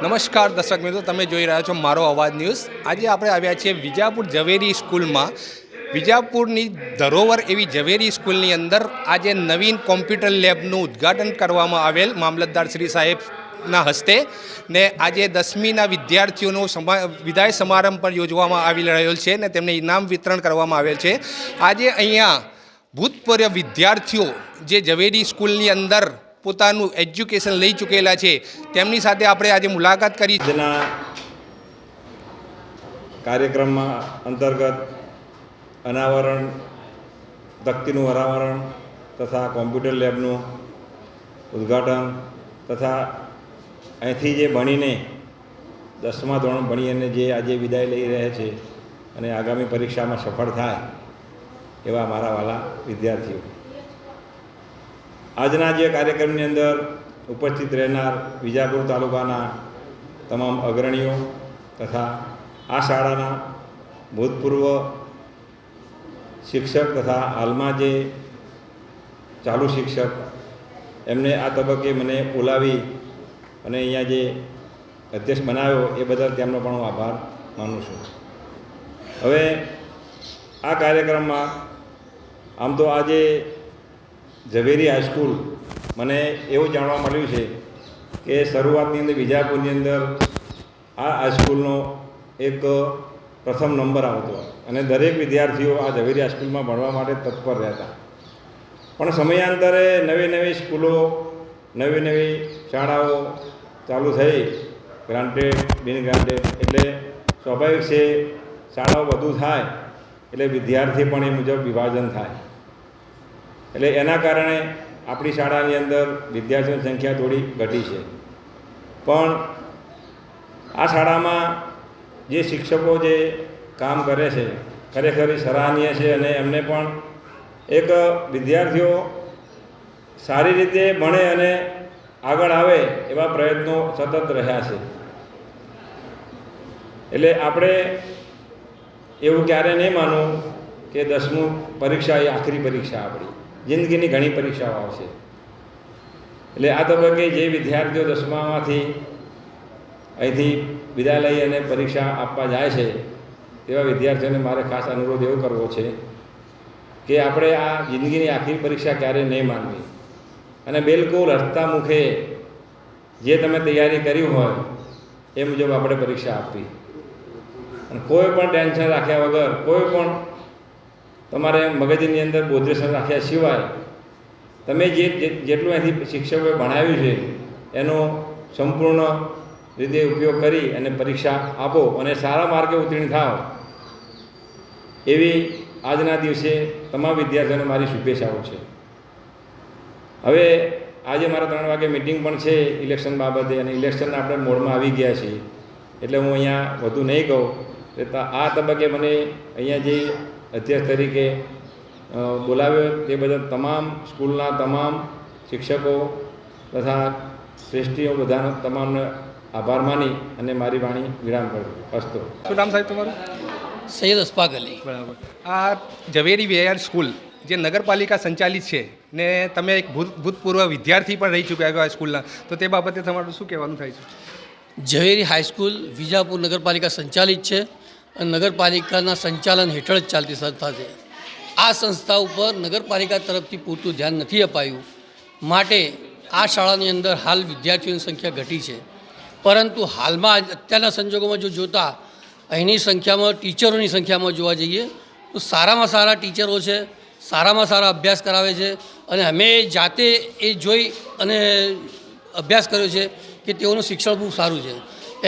નમસ્કાર દર્શક મિત્રો, તમે જોઈ રહ્યા છો મારો અવાજ ન્યૂઝ। આજે આપણે આવ્યા છીએ વિજાપુર ઝવેરી સ્કૂલમાં। વિજાપુરની ધરોહર એવી ઝવેરી સ્કૂલની અંદર આજે નવીન કોમ્પ્યુટર લેબનું ઉદ્ઘાટન કરવામાં આવેલ મામલતદાર શ્રી સાહેબના હસ્તે ને આજે 10મીના વિદ્યાર્થીઓનો વિદાય સમારંભ પણ યોજવામાં આવી રહ્યો છે ને તેમને ઇનામ વિતરણ કરવામાં આવેલ છે। આજે અહીંયા ભૂતપૂર્વ વિદ્યાર્થીઓ જે ઝવેરી સ્કૂલની અંદર પોતાનું એજ્યુકેશન લઈ ચૂકેલા છે તેમની સાથે આપણે આજે મુલાકાત કરી। આજના કાર્યક્રમમાં અંતર્ગત અનાવરણ, તકતીનું અનાવરણ તથા કોમ્પ્યુટર લેબનું ઉદ્ઘાટન તથા અહીંથી જે ભણીને 10મા ધોરણ ભણી અને જે આજે વિદાય લઈ રહ્યા છે અને આગામી પરીક્ષામાં સફળ થાય એવા મારા વાલા વિદ્યાર્થીઓ, આજના જે કાર્યક્રમની અંદર ઉપસ્થિત રહેનાર વિજાપુર તાલુકાના તમામ અગ્રણીઓ તથા આ શાળાના ભૂતપૂર્વ શિક્ષક તથા હાલમાં જે ચાલુ શિક્ષક, એમને આ તબક્કે મને બોલાવી અને અહીંયા જે અધ્યક્ષ બનાવ્યો એ બદલ તેમનો પણ હું આભાર માનું છું। હવે આ કાર્યક્રમમાં આમ તો આજે ઝવેરી હાઈસ્કૂલ, મને એવું જાણવા મળ્યું છે કે શરૂઆતની અંદર વિજાપુરની અંદર આ હાઈસ્કૂલનો એક પ્રથમ નંબર આવતો અને દરેક વિદ્યાર્થીઓ આ ઝવેરી હાઈસ્કૂલમાં ભણવા માટે તત્પર રહેતા, પણ સમયાંતરે નવી નવી સ્કૂલો, નવી નવી શાળાઓ ચાલુ થઈ, ગ્રાન્ટેડ, બિન ગ્રાન્ટેડ, એટલે સ્વાભાવિક છે શાળાઓ વધુ થાય એટલે વિદ્યાર્થી પણ એ મુજબ વિભાજન થાય, એટલે એના કારણે આપણી શાળાની અંદર વિદ્યાર્થીઓની સંખ્યા થોડી ઘટી છે। પણ આ શાળામાં જે શિક્ષકો જે કામ કરે છે ખરેખર સરાહનીય છે અને એમને પણ એક વિદ્યાર્થીઓ સારી રીતે ભણે અને આગળ આવે એવા પ્રયત્નો સતત રહ્યા છે। એટલે આપણે એવું ક્યારે નહીં માનવું કે 10મું પરીક્ષા એ આખરી પરીક્ષા, આપણી જિંદગીની ઘણી પરીક્ષાઓ આવશે। એટલે આ તબક્કે જે વિદ્યાર્થીઓ 10મામાંથી અહીંથી વિદાય લઈ અને પરીક્ષા આપવા જાય છે તેવા વિદ્યાર્થીઓને મારે ખાસ અનુરોધ એવો કરવો છે કે આપણે આ જિંદગીની આખરી પરીક્ષા ક્યારેય નહીં માનવી અને બિલકુલ હસતા મુખે જે તમે તૈયારી કરી હોય એ મુજબ આપણે પરીક્ષા આપવી અને કોઈ પણ ટેન્શન રાખ્યા વગર, કોઈ પણ તમારે મગજની અંદર બોધરેશન રાખ્યા સિવાય તમે જેટલું અહીંથી શિક્ષકોએ ભણાવ્યું છે એનો સંપૂર્ણ રીતે ઉપયોગ કરી અને પરીક્ષા આપો અને સારા માર્ગે ઉત્તીર્ણ થાવ એવી આજના દિવસે તમામ વિદ્યાર્થીઓને મારી શુભેચ્છાઓ છે। હવે આજે મારા 3 વાગે મિટિંગ પણ છે ઇલેક્શન બાબતે અને ઇલેક્શનના આપણે મોડમાં આવી ગયા છીએ, એટલે હું અહીંયા વધુ નહીં કહું। એટલે આ તબક્કે મને અહીંયા જે અધ્યક્ષ તરીકે બોલાવ્યો તે બદલ તમામ સ્કૂલના તમામ શિક્ષકો તથા શ્રેષ્ઠીઓ બધાનો તમામને આભાર માની અને મારી વાણી વિરામ કરું। અસ્તુ। શું નામ સાહેબ તમારું? સૈયદ અશફાક અલી। બરાબર। આ ઝવેરી વેયર સ્કૂલ જે નગરપાલિકા સંચાલિત છે ને તમે એક ભૂતપૂર્વ વિદ્યાર્થી પણ રહી ચૂક્યા આ સ્કૂલના, તો તે બાબતે તમારું શું કહેવાનું થાય છે? ઝવેરી હાઈસ્કૂલ વિજાપુર નગરપાલિકા સંચાલિત છે અને નગરપાલિકાના સંચાલન હેઠળ જ ચાલતી સંસ્થા છે। આ સંસ્થા ઉપર નગરપાલિકા તરફથી પૂરતું ધ્યાન નથી અપાયું, માટે આ શાળાની અંદર હાલ વિદ્યાર્થીઓની સંખ્યા ઘટી છે, પરંતુ હાલમાં અત્યારના સંજોગોમાં જો જોતા અહીંની સંખ્યામાં, ટીચરોની સંખ્યામાં જોવા જઈએ તો સારામાં સારા ટીચરો છે, સારામાં સારા અભ્યાસ કરાવે છે અને અમે જાતે એ જોઈ અને અભ્યાસ કર્યો છે કે તેઓનું શિક્ષણ ખૂબ સારું છે।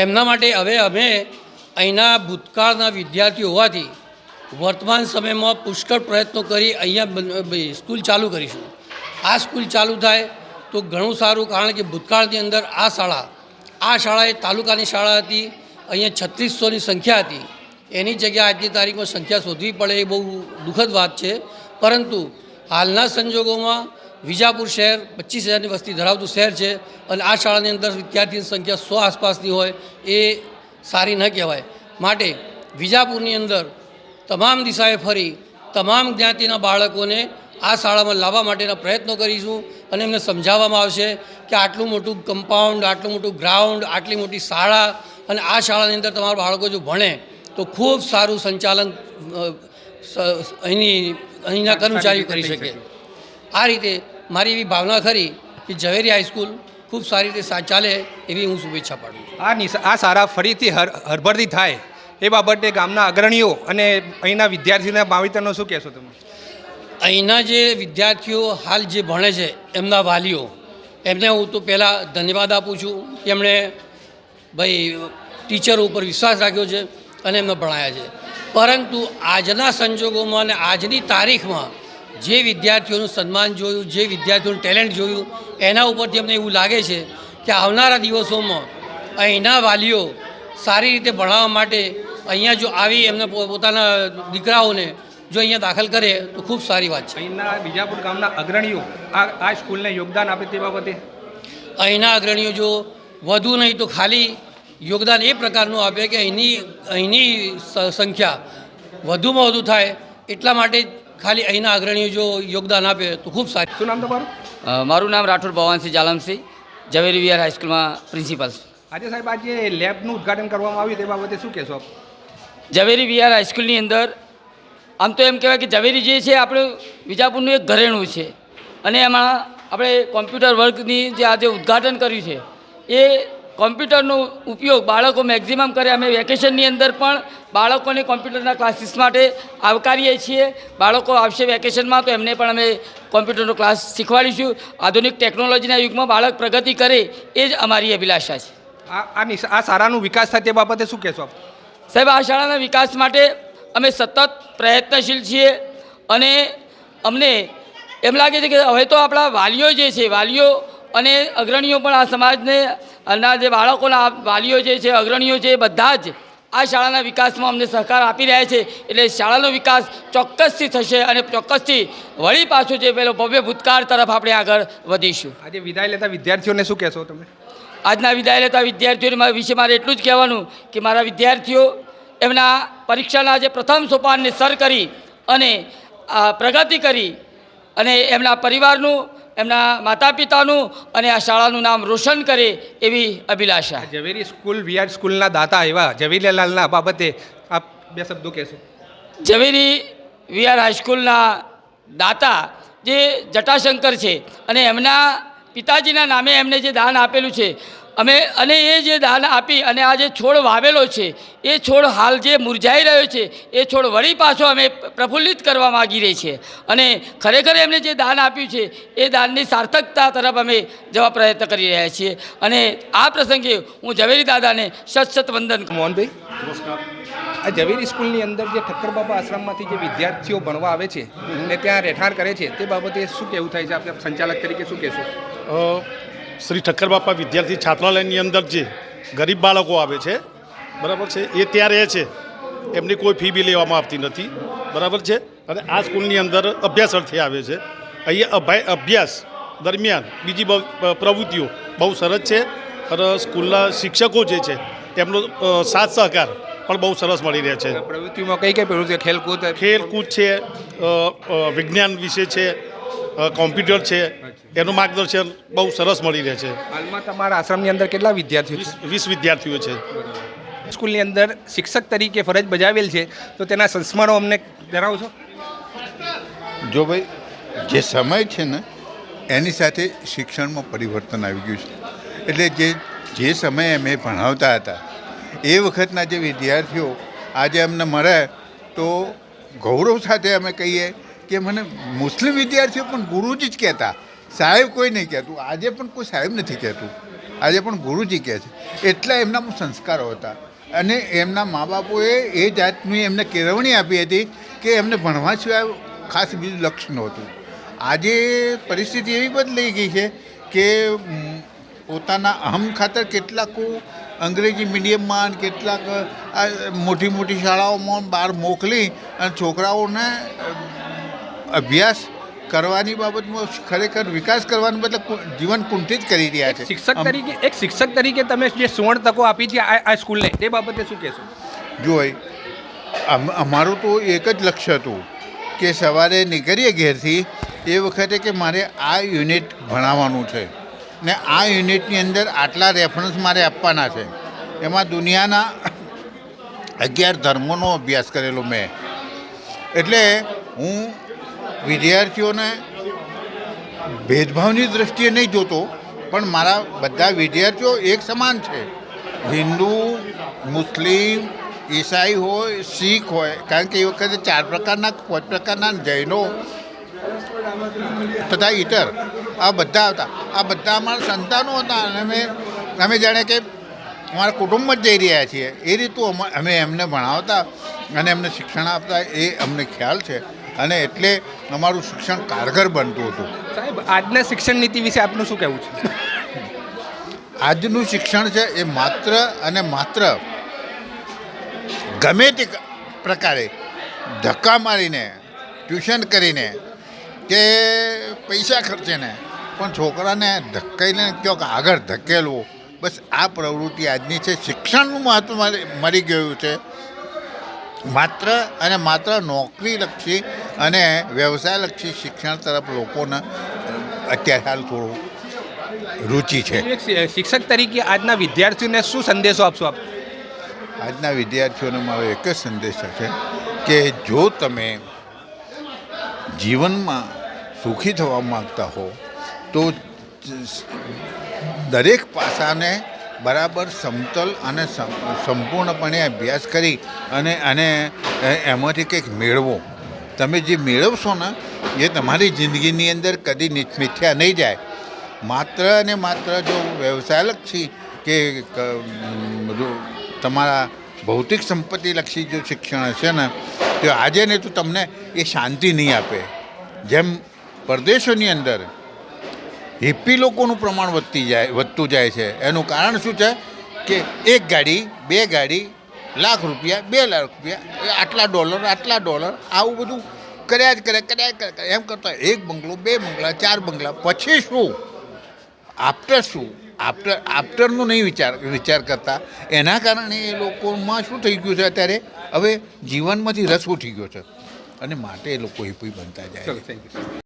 એમના માટે હવે અમે અહીંના ભૂતકાળના વિદ્યાર્થીઓ હોવાથી વર્તમાન સમયમાં પુષ્કળ પ્રયત્નો કરી અહીંયા સ્કૂલ ચાલુ કરીશું। આ સ્કૂલ ચાલુ થાય તો ઘણું સારું, કારણ કે ભૂતકાળની અંદર આ શાળા એ તાલુકાની શાળા હતી, અહીંયા 3600ની સંખ્યા હતી, એની જગ્યાએ આજની તારીખમાં સંખ્યા શોધવી પડે એ બહુ દુઃખદ વાત છે, પરંતુ હાલના સંજોગોમાં વિજાપુર શહેર 25,000ની વસ્તી ધરાવતું શહેર છે અને આ શાળાની અંદર વિદ્યાર્થીની સંખ્યા 100 આસપાસની હોય એ સારી ન કહેવાય। માટે વિજાપુરની અંદર તમામ દિશાએ ફરી તમામ જ્ઞાતિના બાળકોને આ શાળામાં લાવવા માટેના પ્રયત્નો કરીશું અને એમને સમજાવવામાં આવશે કે આટલું મોટું કમ્પાઉન્ડ, આટલું મોટું ગ્રાઉન્ડ, આટલી મોટી શાળા અને આ શાળાની અંદર તમારા બાળકો જો ભણે તો ખૂબ સારું સંચાલન અહીંના કર્મચારીઓ કરી શકે. આ રીતે મારી એવી ભાવના ખરી કે ઝવેરી હાઈસ્કૂલ ખૂબ સારી રીતે ચાલે એવી હું શુભેચ્છા પાડું. આ શાળા ફરીથી હરભરતી થાય એ બાબતે ગામના અગ્રણીઓ અને અહીંના વિદ્યાર્થીઓના ભાવિતરનો શું કહેશો તમે? અહીંના જે વિદ્યાર્થીઓ હાલ જે ભણે છે એમના વાલીઓ, એમને હું તો પહેલાં ધન્યવાદ આપું છું કે એમણે ભાઈ ટીચરો ઉપર વિશ્વાસ રાખ્યો છે અને એમને ભણાયા છે. પરંતુ આજના સંજોગોમાં અને આજની તારીખમાં જે વિદ્યાર્થીઓનું સન્માન જોયું, જે વિદ્યાર્થીઓનું ટેલેન્ટ જોયું, એના ઉપરથી અમને એવું લાગે છે કે આવનારા દિવસોમાં અહીંના વાલીઓ સારી રીતે ભણાવવા માટે અહીંયા જો આવી એમને પોતાના દીકરાઓને જો અહીંયા દાખલ કરે તો ખૂબ સારી વાત છે. અહીંના વિજાપુર ગામના અગ્રણીઓ આ સ્કૂલને યોગદાન આપે તે બાબતે અહીંના અગ્રણીઓ જો વધુ નહીં તો ખાલી યોગદાન એ પ્રકારનું આપે કે અહીંની સંખ્યા વધુમાં વધુ થાય એટલા માટે ખાલી અહીંના અગ્રણીઓ જો યોગદાન આપે તો ખૂબ સારું. શું નામ તમારું? મારું નામ રાઠોડ ભવાનસિંહ જાલમસિંહ, ઝવેરી વિહાર હાઈસ્કૂલમાં પ્રિન્સિપાલ. આજે સાહેબ આજે લેબનું ઉદ્ઘાટન કરવામાં આવ્યું તે બાબતે શું કહેશો આપ? ઝવેરી વિહાર હાઈસ્કૂલની અંદર આમ તો એમ કહેવાય કે ઝવેરી જે છે આપણું વિજાપુરનું એક ઘરેણું છે અને એમાં આપણે કોમ્પ્યુટર વર્કની જે આજે ઉદ્ઘાટન કર્યું છે એ કોમ્પ્યુટરનો ઉપયોગ બાળકો મેક્ઝિમમ કરે. અમે વેકેશનની અંદર પણ બાળકોને કોમ્પ્યુટરના ક્લાસીસ માટે આવકારીએ છીએ. બાળકો આવશે વેકેશનમાં તો એમને પણ અમે કોમ્પ્યુટરનો ક્લાસ શીખવાડીશું. આધુનિક ટેકનોલોજીના યુગમાં બાળક પ્રગતિ કરે એ જ અમારી અભિલાષા છે. આ શાળાનો વિકાસ થાય તે બાબતે શું કહેશો આપ? સાહેબ, આ શાળાના વિકાસ માટે અમે સતત પ્રયત્નશીલ છીએ અને અમને એમ લાગે છે કે હવે તો આપણા વાલીઓ જે છે, વાલીઓ અને અગ્રણીઓ પણ આ સમાજને ના જે બાળકોના વાલીઓ જે છે, અગ્રણીઓ છે, એ બધા જ આ શાળાના વિકાસમાં અમને સહકાર આપી રહ્યા છે. એટલે શાળાનો વિકાસ ચોક્કસથી થશે અને ચોક્કસથી વળી પાછું જે પેલો ભવ્ય ભૂતકાળ તરફ આપણે આગળ વધીશું. આજે વિદાય લેતા વિદ્યાર્થીઓને શું કહેશો તમે? આજના વિદાય લેતા વિદ્યાર્થીઓ વિશે મારે એટલું જ કહેવાનું કે મારા વિદ્યાર્થીઓ એમના પરીક્ષાના જે પ્રથમ સોપાનને સર કરી અને પ્રગતિ કરી અને એમના પરિવારનું, એમના માતા પિતાનું અને આ શાળાનું નામ રોશન કરે એવી અભિલાષા. ઝવેરી સ્કૂલ વિહાર સ્કૂલના દાતા એવા ઝવેરીલાલના બાબતે આપ બે શબ્દો કહેશો? ઝવેરી વિહાર હાઈસ્કૂલના દાતા જે જટાશંકર છે અને એમના પિતાજીના નામે એમને જે દાન આપેલું છે અને એ જે દાન આપી અને આ જે છોડ વાવેલો છે એ છોડ હાલ જે મુરઝાઈ રહ્યો છે એ છોડ વળી પાછો અમે પ્રફુલ્લિત કરવા માગી રહી છીએ અને ખરેખર એમને જે દાન આપ્યું છે એ દાનની સાર્થકતા તરફ અમે જવા પ્રયત્ન કરી રહ્યા છીએ. અને આ પ્રસંગે હું ઝવેરી દાદાને સત વંદન. મોહનભાઈ, આ ઝવેરી સ્કૂલની અંદર જે ઠક્કર બાપા આશ્રમમાંથી જે વિદ્યાર્થીઓ ભણવા આવે છે અને ત્યાં રહેઠાણ કરે છે તે બાબતે શું કહેવું થાય છે? આપણે સંચાલક તરીકે શું કહેશો? શ્રી ઠક્કર બાપા વિદ્યાર્થી છાત્રાલયની અંદર જે ગરીબ બાળકો આવે છે, બરાબર છે, એ ત્યાં રહે છે. એમની કોઈ ફી બી લેવામાં આવતી નથી, બરાબર છે. અને આ સ્કૂલની અંદર અભ્યાસ અર્થે આવે છે. અહીંયા અભ્યાસ દરમિયાન બીજી પ્રવૃત્તિઓ બહુ સરસ છે અને સ્કૂલના શિક્ષકો જે છે તેમનો સાથ સહકાર પણ બહુ સરસ મળી રહે છે. પ્રવૃત્તિમાં કઈ કઈ પ્રવૃત્તિઓ? ખેલકૂદ છે, વિજ્ઞાન વિશે છે, કોમ્પ્યુટર છે, એનું માર્ગદર્શન બહુ સરસ મળી રહે છે. હાલમાં તમારા આશ્રમની અંદર કેટલા વિદ્યાર્થીઓ છે? 20 વિદ્યાર્થીઓ છે. સ્કૂલની અંદર શિક્ષક તરીકે ફરજ બજાવેલ છે તો તેના સંસ્મરણો અમને જણાવશો? જો ભાઈ, જે સમય છે ને એની સાથે શિક્ષણમાં પરિવર્તન આવી ગયું છે. એટલે જે સમયે અમે ભણાવતા હતા એ વખતના જે વિદ્યાર્થીઓ આજે અમને મળે તો ગૌરવ સાથે અમે કહીએ કે મને મુસ્લિમ વિદ્યાર્થીઓ પણ ગુરુજી જ કહેતા, સાહેબ કોઈ નહીં કહેતું. આજે પણ કોઈ સાહેબ નથી કહેતું, આજે પણ ગુરુજી કહે છે. એટલા એમનામાં સંસ્કારો હતા અને એમના મા બાપોએ એ જાતની એમને કેળવણી આપી હતી કે એમને ભણવા સિવાય ખાસ બીજું લક્ષ્ય નહોતું. આજે પરિસ્થિતિ એવી બદલાઈ ગઈ છે કે પોતાના અહમ ખાતર કેટલાક અંગ્રેજી મીડિયમમાં કેટલાક મોટી મોટી શાળાઓમાં બહાર મોકલી અને છોકરાઓને અભ્યાસ કરવાની બાબતમાં ખરેખર વિકાસ કરવાનું બદલે જીવન કુંઠિત કરી રહ્યા છે. શિક્ષક તરીકે તમે જે સુવર્ણ તકો આપી છે આ સ્કૂલને, તે બાબતે શું કહેશો? જો અમારું તો એક જ લક્ષ્ય હતું કે સવારે નીકળીએ ઘેરથી એ વખતે કે મારે આ યુનિટ ભણાવવાનું છે ને આ યુનિટની અંદર આટલા રેફરન્સ મારે આપવાના છે. એમાં દુનિયાના 11 ધર્મોનો અભ્યાસ કરેલો મેં. એટલે હું વિદ્યાર્થીઓને ભેદભાવની દ્રષ્ટિએ નહીં જોતો, પણ મારા બધા વિદ્યાર્થીઓ એક સમાન છે. હિન્દુ, મુસ્લિમ, ઈસાઈ હોય, શીખ હોય, કારણ કે એ વખતે 4 પ્રકારના 5 પ્રકારના જૈનો તથા ઇતર આ બધા આવતા. આ બધા અમારા સંતાનો હતા અને અમે જાણે કે અમારા કુટુંબ જ જઈ રહ્યા છીએ એ રીતું અમે એમને ભણાવતા અને એમને શિક્ષણ આપતા, એ અમને ખ્યાલ છે. અને એટલે અમારું શિક્ષણ કારગર બનતું હતું. સાહેબ, આજના શિક્ષણ નીતિ વિશે આપનું શું કહેવું છે? આજનું શિક્ષણ છે એ માત્ર અને માત્ર ગમે તે પ્રકારે ધક્કા મારીને, ટ્યુશન કરીને કે પૈસા ખર્ચીને પણ છોકરાને ધક્કાઈને ક્યાંક આગળ ધકેલવો, બસ આ પ્રવૃત્તિ આજની છે. શિક્ષણનું મહત્ત્વ મરી ગયું છે. માત્ર અને માત્ર નોકરીલક્ષી અને વ્યવસાયલક્ષી શિક્ષણ તરફ લોકોને અત્યારે હાલ થોડું રુચિ છે. એક શિક્ષક તરીકે આજના વિદ્યાર્થીઓને શું સંદેશો આપશો આપ? આજના વિદ્યાર્થીઓને મારો એક જ સંદેશ છે કે જો તમે જીવનમાં સુખી થવા માગતા હો તો દરેક પાસાને બરાબર સમતલ અને સંપૂર્ણપણે અભ્યાસ કરી અને એમાંથી કંઈક મેળવો. તમે જે મેળવશો ને એ તમારી જિંદગીની અંદર કદી મિથ્યા નહીં જાય. માત્ર અને માત્ર જો વ્યવસાયલક્ષી કે તમારા ભૌતિક સંપત્તિલક્ષી જો શિક્ષણ હશે ને તો આજે ને તો તમને એ શાંતિ નહીં આપે. જેમ પરદેશોની અંદર હિપ્પી લોકોનું પ્રમાણ વધતું જાય છે. એનું કારણ શું છે કે 1 ગાડી 2 ગાડી, લાખ રૂપિયા, 2 લાખ રૂપિયા, આટલા ડોલર આવું બધું કર્યા જ કરે. એમ કરતાં 1 બંગલો, 2 બંગલા, 4 બંગલા, પછી શું? આફ્ટરનું નહીં વિચાર કરતા. એના કારણે એ લોકોમાં શું થઈ ગયું છે અત્યારે, હવે જીવનમાંથી રસ ઉઠી ગયો છે અને માટે એ લોકો હિપ્પી બનતા જાય છે.